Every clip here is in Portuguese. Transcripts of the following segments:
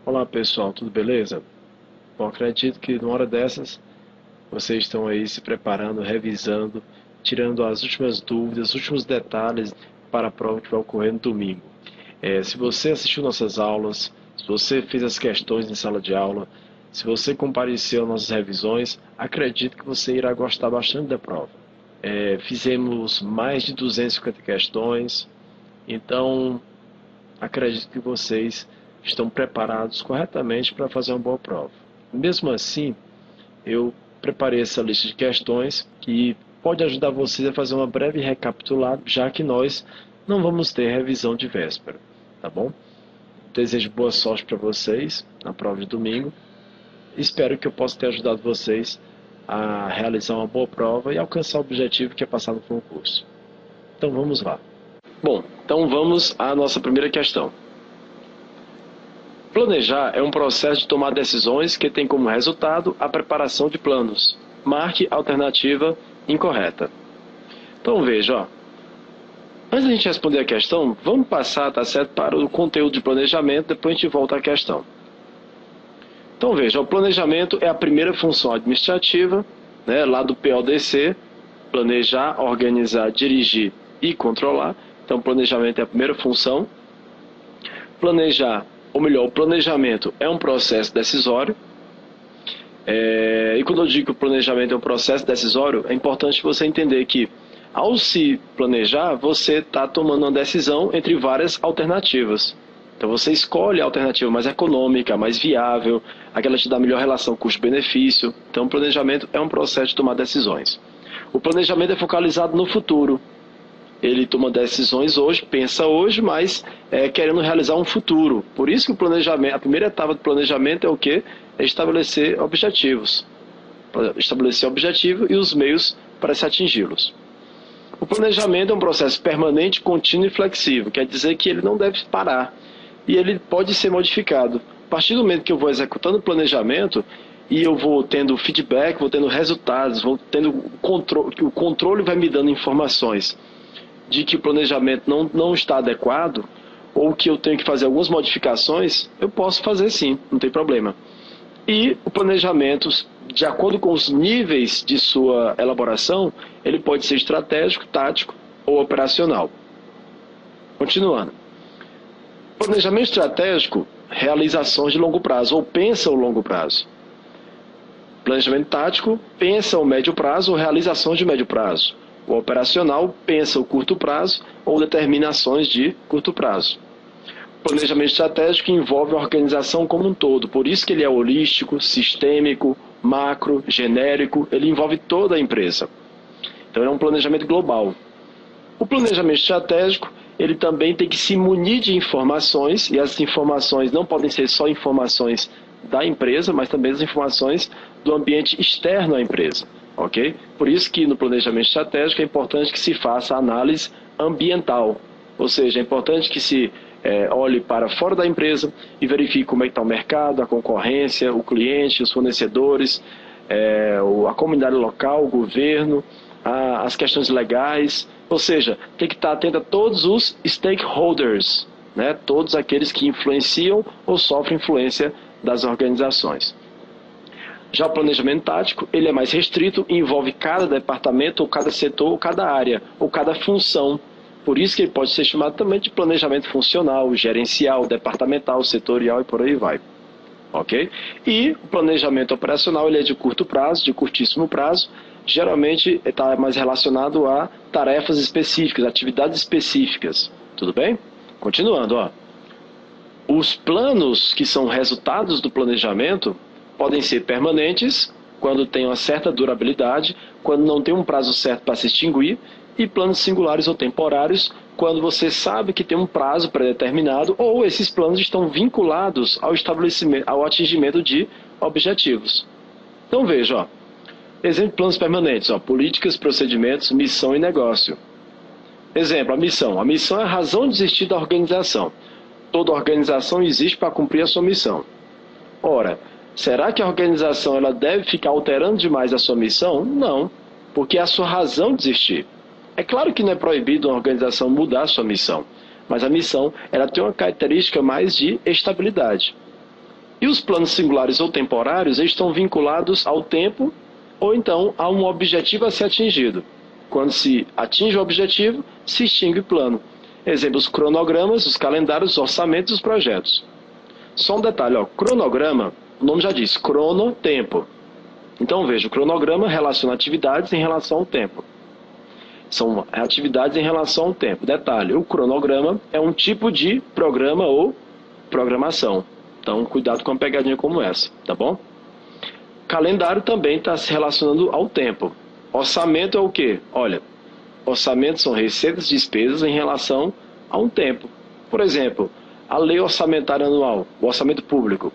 Olá pessoal, tudo beleza? Bom, acredito que numa hora dessas vocês estão aí se preparando, revisando, tirando as últimas dúvidas, os últimos detalhes para a prova que vai ocorrer no domingo. Se você assistiu nossas aulas, se você fez as questões em sala de aula, se você compareceu às nossas revisões, acredito que você irá gostar bastante da prova. Fizemos mais de 250 questões, então acredito que vocês estão preparados corretamente para fazer uma boa prova. Mesmo assim, eu preparei essa lista de questões que pode ajudar vocês a fazer uma breve recapitulada, já que nós não vamos ter revisão de véspera, tá bom? Desejo boa sorte para vocês na prova de domingo. Espero que eu possa ter ajudado vocês a realizar uma boa prova e alcançar o objetivo que é passar no concurso. Então vamos lá. Bom, então vamos à nossa primeira questão. Planejar é um processo de tomar decisões que tem como resultado a preparação de planos. Marque a alternativa incorreta. Então veja, ó. Antes de a gente responder a questão, vamos passar, tá certo, para o conteúdo de planejamento, depois a gente volta à questão. Então veja, o planejamento é a primeira função administrativa, né, lá do PODC, planejar, organizar, dirigir e controlar. Então planejamento é a primeira função. Planejar, ou melhor, o planejamento é um processo decisório. E quando eu digo que o planejamento é um processo decisório, é importante você entender que, ao se planejar, você está tomando uma decisão entre várias alternativas. Então você escolhe a alternativa mais econômica, mais viável, aquela que te dá a melhor relação custo-benefício. Então o planejamento é um processo de tomar decisões. O planejamento é focalizado no futuro. Ele toma decisões hoje, pensa hoje, mas querendo realizar um futuro. Por isso que o planejamento, a primeira etapa do planejamento é o quê? É estabelecer objetivos. Estabelecer o objetivo e os meios para se atingi-los. O planejamento é um processo permanente, contínuo e flexível. Quer dizer que ele não deve parar. E ele pode ser modificado. A partir do momento que eu vou executando o planejamento e eu vou tendo feedback, vou tendo resultados, vou tendo o controle vai me dando informações de que o planejamento não está adequado, ou que eu tenho que fazer algumas modificações, eu posso fazer sim, não tem problema. E o planejamento, de acordo com os níveis de sua elaboração, ele pode ser estratégico, tático ou operacional. Continuando. Planejamento estratégico realiza ações de longo prazo, ou pensa o longo prazo. Planejamento tático pensa o médio prazo ou realiza ações de médio prazo. O operacional pensa o curto prazo ou determina ações de curto prazo. O planejamento estratégico envolve a organização como um todo, por isso que ele é holístico, sistêmico, macro, genérico, ele envolve toda a empresa. Então é um planejamento global. O planejamento estratégico, ele também tem que se munir de informações, e essas informações não podem ser só informações da empresa, mas também as informações do ambiente externo à empresa. Okay? Por isso que no planejamento estratégico é importante que se faça análise ambiental, ou seja, é importante que se olhe para fora da empresa e verifique como é que está o mercado, a concorrência, o cliente, os fornecedores, a comunidade local, o governo, as questões legais, ou seja, tem que estar atento a todos os stakeholders, né? Todos aqueles que influenciam ou sofrem influência das organizações. Já o planejamento tático, ele é mais restrito e envolve cada departamento, ou cada setor, ou cada área, ou cada função. Por isso que ele pode ser chamado também de planejamento funcional, gerencial, departamental, setorial e por aí vai. Ok? E o planejamento operacional, ele é de curto prazo, de curtíssimo prazo, geralmente está mais relacionado a tarefas específicas, atividades específicas. Tudo bem? Continuando, ó. Os planos que são resultados do planejamento podem ser permanentes, quando tem uma certa durabilidade, quando não tem um prazo certo para se extinguir, e planos singulares ou temporários, quando você sabe que tem um prazo pré-determinado, ou esses planos estão vinculados ao estabelecimento, ao atingimento de objetivos. Então veja, ó, exemplo de planos permanentes, ó, políticas, procedimentos, missão e negócio. Exemplo, a missão. A missão é a razão de existir da organização. Toda organização existe para cumprir a sua missão. Ora, será que a organização ela deve ficar alterando demais a sua missão? Não, porque é a sua razão de existir. É claro que não é proibido uma organização mudar a sua missão, mas a missão ela tem uma característica mais de estabilidade. E os planos singulares ou temporários, eles estão vinculados ao tempo ou então a um objetivo a ser atingido. Quando se atinge o objetivo, se extingue o plano. Exemplo, os cronogramas, os calendários, os orçamentos e os projetos. Só um detalhe, ó, cronograma, o nome já diz, crono, tempo. Então veja, o cronograma relaciona atividades em relação ao tempo. São atividades em relação ao tempo. Detalhe, o cronograma é um tipo de programa ou programação. Então, cuidado com uma pegadinha como essa, tá bom? Calendário também está se relacionando ao tempo. Orçamento é o quê? Olha, orçamento são receitas e despesas em relação a um tempo. Por exemplo, a lei orçamentária anual, o orçamento público,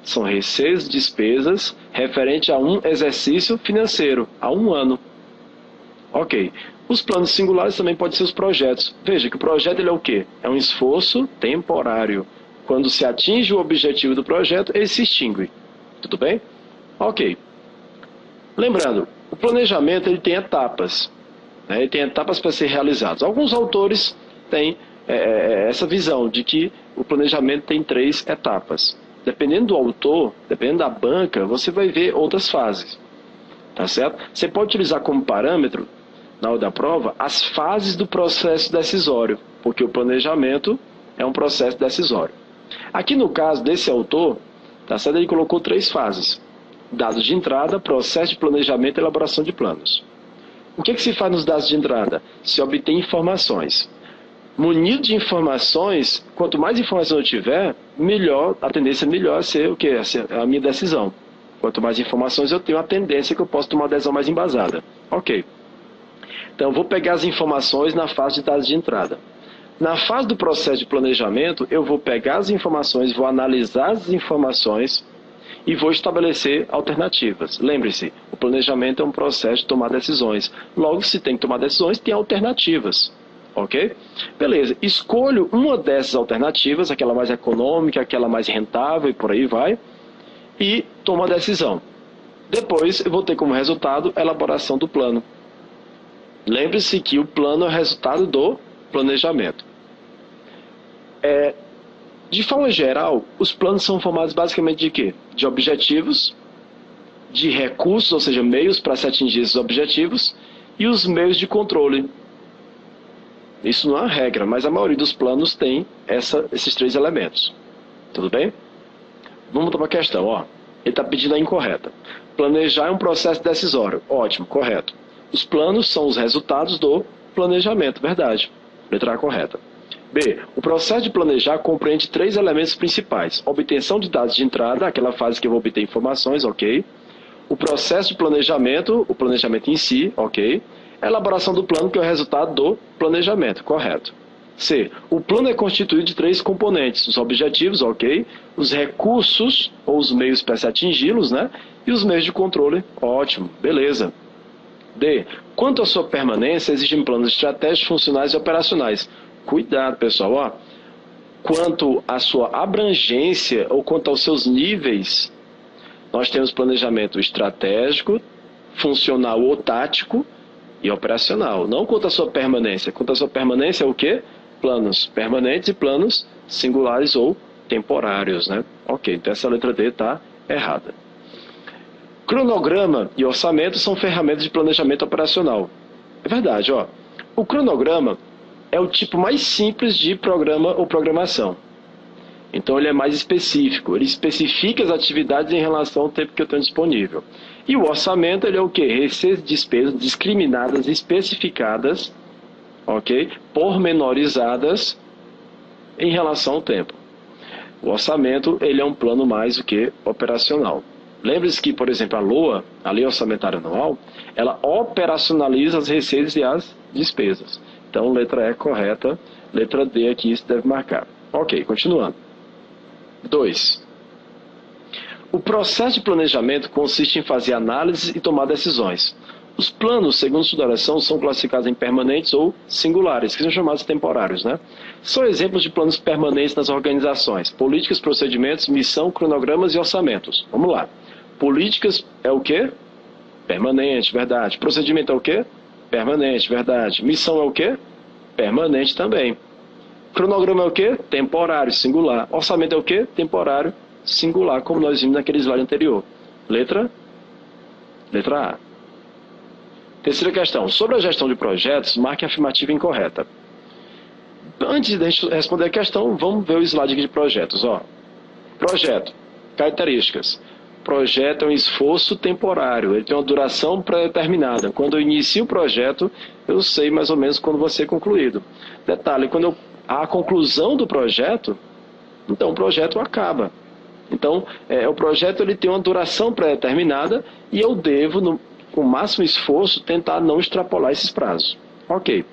são receitas e despesas referente a um exercício financeiro, a um ano. Ok. Os planos singulares também podem ser os projetos. Veja que o projeto ele é o quê? É um esforço temporário. Quando se atinge o objetivo do projeto, ele se extingue. Tudo bem? Ok. Lembrando, o planejamento ele tem etapas. Né? Ele tem etapas para ser realizadas. Alguns autores têm essa visão de que o planejamento tem 3 etapas. Dependendo do autor, dependendo da banca, você vai ver outras fases. Tá certo? Você pode utilizar como parâmetro, na hora da prova, as fases do processo decisório, porque o planejamento é um processo decisório. Aqui no caso desse autor, tá certo? Ele colocou 3 fases. Dados de entrada, processo de planejamento e elaboração de planos. O que se faz nos dados de entrada? Se obtém informações. Munido de informações, quanto mais informação eu tiver, melhor, a tendência é melhor ser o quê? A minha decisão. Quanto mais informações eu tenho, a tendência é que eu possa tomar uma decisão mais embasada. Ok. Então, eu vou pegar as informações na fase de dados de entrada. Na fase do processo de planejamento, eu vou pegar as informações, vou analisar as informações e vou estabelecer alternativas. Lembre-se, o planejamento é um processo de tomar decisões. Logo, se tem que tomar decisões, tem alternativas. Ok? Beleza. Escolho uma dessas alternativas, aquela mais econômica, aquela mais rentável e por aí vai, e tomo a decisão. Depois, eu vou ter como resultado a elaboração do plano. Lembre-se que o plano é o resultado do planejamento. De forma geral, os planos são formados basicamente de quê? De objetivos, de recursos, ou seja, meios para se atingir esses objetivos, e os meios de controle. Isso não é uma regra, mas a maioria dos planos tem esses 3 elementos. Tudo bem? Vamos para a questão. Ó. Ele está pedindo a incorreta. Planejar é um processo decisório. Ótimo, correto. Os planos são os resultados do planejamento. Verdade. Letra A correta. B. O processo de planejar compreende 3 elementos principais. Obtenção de dados de entrada, aquela fase que eu vou obter informações, ok. O processo de planejamento, o planejamento em si, ok. A elaboração do plano, que é o resultado do planejamento, correto. C. O plano é constituído de 3 componentes. Os objetivos, ok. Os recursos, ou os meios para se atingi-los, né? E os meios de controle, ótimo, beleza. D. Quanto à sua permanência, existem planos estratégicos, funcionais e operacionais. Cuidado, pessoal. Ó. Quanto à sua abrangência ou quanto aos seus níveis, nós temos planejamento estratégico, funcional ou tático e operacional. Não quanto à sua permanência. Quanto à sua permanência é o quê? Planos permanentes e planos singulares ou temporários. Né? Ok, então essa letra D está errada. Cronograma e orçamento são ferramentas de planejamento operacional. É verdade, ó. O cronograma é o tipo mais simples de programa ou programação. Então ele é mais específico, ele especifica as atividades em relação ao tempo que eu tenho disponível. E o orçamento ele é o quê? Receitas e despesas discriminadas, especificadas, ok? Pormenorizadas em relação ao tempo. O orçamento ele é um plano mais o que operacional. Lembre-se que, por exemplo, a LOA, a Lei Orçamentária Anual, ela operacionaliza as receitas e as despesas. Então, letra E correta, letra D aqui se deve marcar. Ok, continuando. 2. O processo de planejamento consiste em fazer análise e tomar decisões. Os planos, segundo sua duração, são classificados em permanentes ou singulares, que são chamados temporários, né? São exemplos de planos permanentes nas organizações: políticas, procedimentos, missão, cronogramas e orçamentos. Vamos lá. Políticas é o quê? Permanente, verdade. Procedimento é o quê? Permanente, verdade. Missão é o quê? Permanente também. Cronograma é o quê? Temporário, singular. Orçamento é o quê? Temporário, singular, como nós vimos naquele slide anterior. Letra A. Terceira questão. Sobre a gestão de projetos, marque a afirmativa incorreta. Antes de a gente responder a questão, vamos ver o slide aqui de projetos. Ó. Projeto. Características. Projeto é um esforço temporário. Ele tem uma duração pré-determinada. Quando eu inicio o projeto, eu sei mais ou menos quando vai ser concluído. Detalhe, quando há a conclusão do projeto, então o projeto acaba. Então, o projeto ele tem uma duração pré-determinada e eu devo, com o máximo esforço, tentar não extrapolar esses prazos. Ok.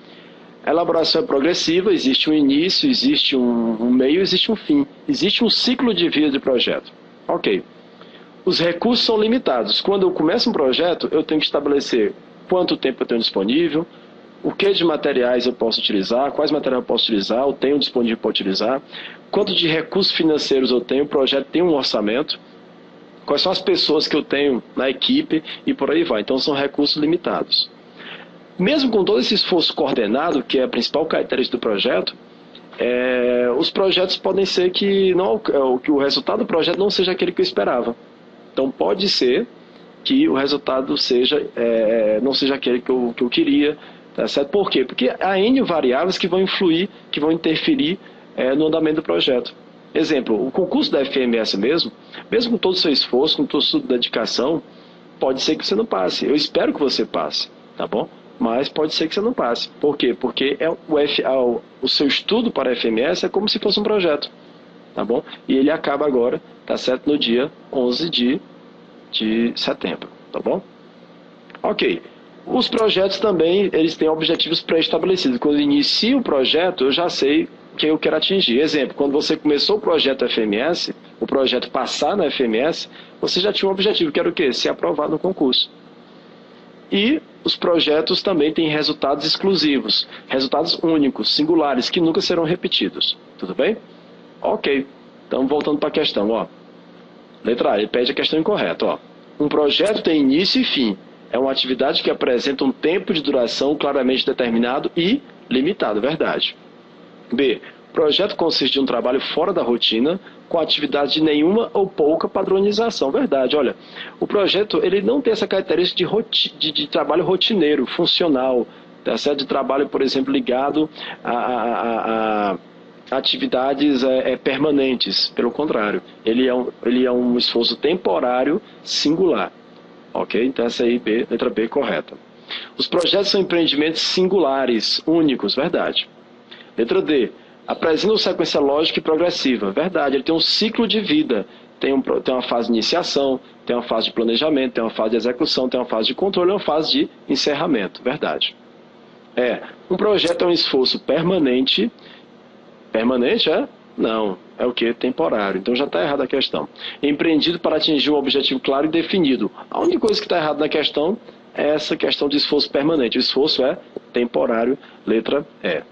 A elaboração é progressiva, existe um início, existe um meio, existe um fim. Existe um ciclo de vida de projeto. Ok. Os recursos são limitados. Quando eu começo um projeto, eu tenho que estabelecer quanto tempo eu tenho disponível, o que de materiais eu posso utilizar, quais materiais eu posso utilizar, eu tenho disponível para utilizar, quanto de recursos financeiros eu tenho, o projeto tem um orçamento, quais são as pessoas que eu tenho na equipe e por aí vai. Então são recursos limitados. Mesmo com todo esse esforço coordenado, que é a principal característica do projeto, os projetos podem ser que o resultado do projeto não seja aquele que eu esperava. Então pode ser que o resultado não seja aquele que eu queria. Tá certo? Por quê? Porque há N variáveis que vão influir, que vão interferir no andamento do projeto. Exemplo, o concurso da FMS mesmo com todo o seu esforço, com toda a sua dedicação, pode ser que você não passe. Eu espero que você passe, tá bom? Mas pode ser que você não passe. Por quê? Porque o seu estudo para a FMS é como se fosse um projeto, tá bom? E ele acaba agora, tá certo? No dia 11 de setembro, tá bom? Ok. Os projetos também, eles têm objetivos pré-estabelecidos. Quando eu inicio o projeto, eu já sei o que eu quero atingir. Exemplo, quando você começou o projeto FMS, o projeto passar na FMS, você já tinha um objetivo, que era o quê? Ser aprovado no concurso. E os projetos também têm resultados exclusivos, resultados únicos, singulares, que nunca serão repetidos. Tudo bem? Ok. Então, voltando para a questão. Ó. Letra A, ele pede a questão incorreta. Ó. Um projeto tem início e fim. É uma atividade que apresenta um tempo de duração claramente determinado e limitado, verdade. B. Projeto consiste de um trabalho fora da rotina, com atividade de nenhuma ou pouca padronização, verdade. Olha, o projeto ele não tem essa característica de trabalho rotineiro, funcional, tá certo? De trabalho, por exemplo, ligado a atividades permanentes. Pelo contrário, ele é um esforço temporário singular. Ok? Então essa aí, letra B, correta. Os projetos são empreendimentos singulares, únicos, verdade. Letra D. Apresenta uma sequência lógica e progressiva, verdade. Ele tem um ciclo de vida. Tem uma fase de iniciação, tem uma fase de planejamento, tem uma fase de execução, tem uma fase de controle e uma fase de encerramento, verdade. Um projeto é um esforço permanente. Permanente, é? Não, é o que? Temporário. Então já está errada a questão. Empreendido para atingir um objetivo claro e definido. A única coisa que está errada na questão é essa questão de esforço permanente. O esforço é temporário, letra E.